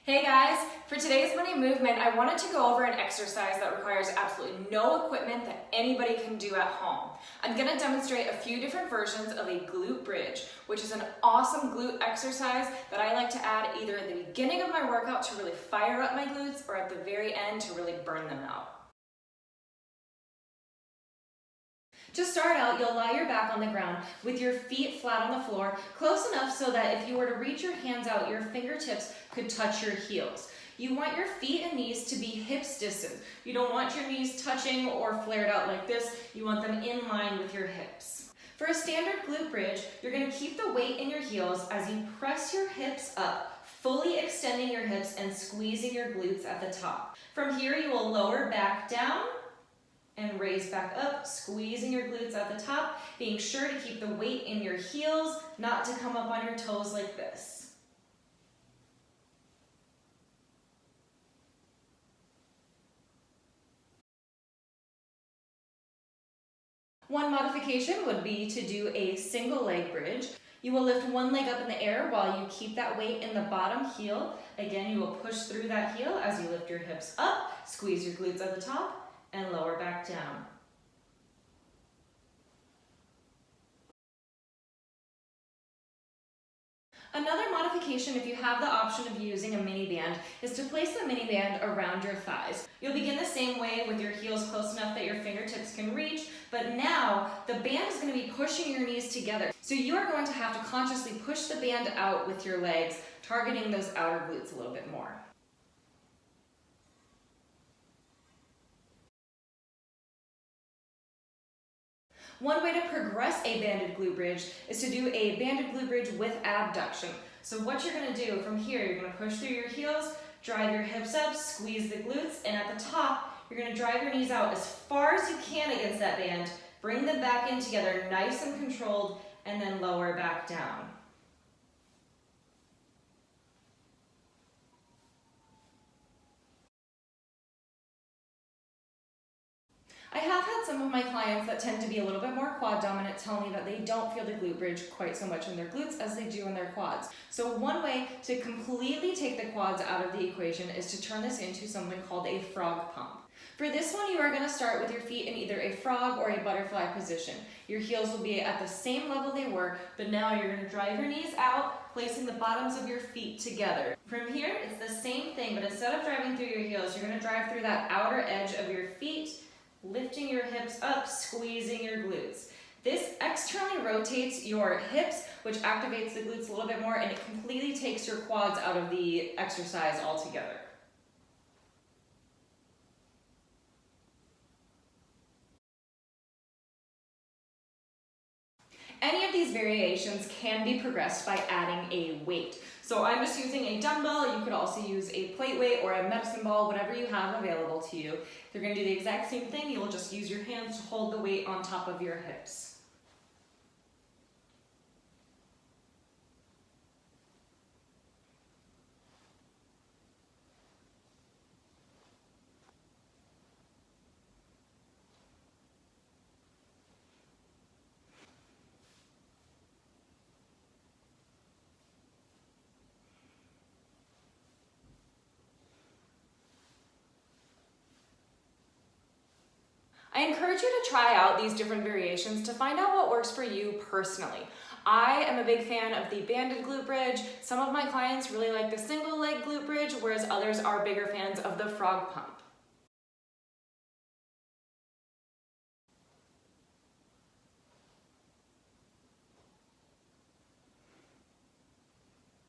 Hey guys, for today's morning movement, I wanted to go over an exercise that requires absolutely no equipment that anybody can do at home. I'm going to demonstrate a few different versions of a glute bridge, which is an awesome glute exercise that I like to add either at the beginning of my workout to really fire up my glutes or at the very end to really burn them out. To start out, you'll lie your back on the ground with your feet flat on the floor, close enough so that if you were to reach your hands out, your fingertips could touch your heels. You want your feet and knees to be hips distance. You don't want your knees touching or flared out like this. You want them in line with your hips. For a standard glute bridge, you're going to keep the weight in your heels as you press your hips up, fully extending your hips and squeezing your glutes at the top. From here, you will lower back down and raise back up, squeezing your glutes at the top, being sure to keep the weight in your heels, not to come up on your toes like this. One modification would be to do a single leg bridge. You will lift one leg up in the air while you keep that weight in the bottom heel. Again, you will push through that heel as you lift your hips up, squeeze your glutes at the top, and lower back down. Another modification, if you have the option of using a mini band, is to place the mini band around your thighs. You'll begin the same way with your heels close enough that your fingertips can reach, but now the band is going to be pushing your knees together. So you are going to have to consciously push the band out with your legs, targeting those outer glutes a little bit more. One way to progress a banded glute bridge is to do a banded glute bridge with abduction. So what you're going to do from here, you're going to push through your heels, drive your hips up, squeeze the glutes, and at the top, you're going to drive your knees out as far as you can against that band, bring them back in together nice and controlled, and then lower back down. I have had some of my clients that tend to be a little bit more quad dominant tell me that they don't feel the glute bridge quite so much in their glutes as they do in their quads. So one way to completely take the quads out of the equation is to turn this into something called a frog pump. For this one, you are going to start with your feet in either a frog or a butterfly position. Your heels will be at the same level they were, but now you're going to drive your knees out, placing the bottoms of your feet together. From here, it's the same thing, but instead of driving through your heels, you're going to drive through that outer edge of your feet, lifting your hips up, squeezing your glutes. This externally rotates your hips, which activates the glutes a little bit more, and it completely takes your quads out of the exercise altogether. Any of these variations can be progressed by adding a weight. So I'm just using a dumbbell. You could also use a plate weight or a medicine ball, whatever you have available to you. If you're going to do the exact same thing, you'll just use your hands to hold the weight on top of your hips. I encourage you to try out these different variations to find out what works for you personally. I am a big fan of the banded glute bridge. Some of my clients really like the single leg glute bridge, whereas others are bigger fans of the frog pump.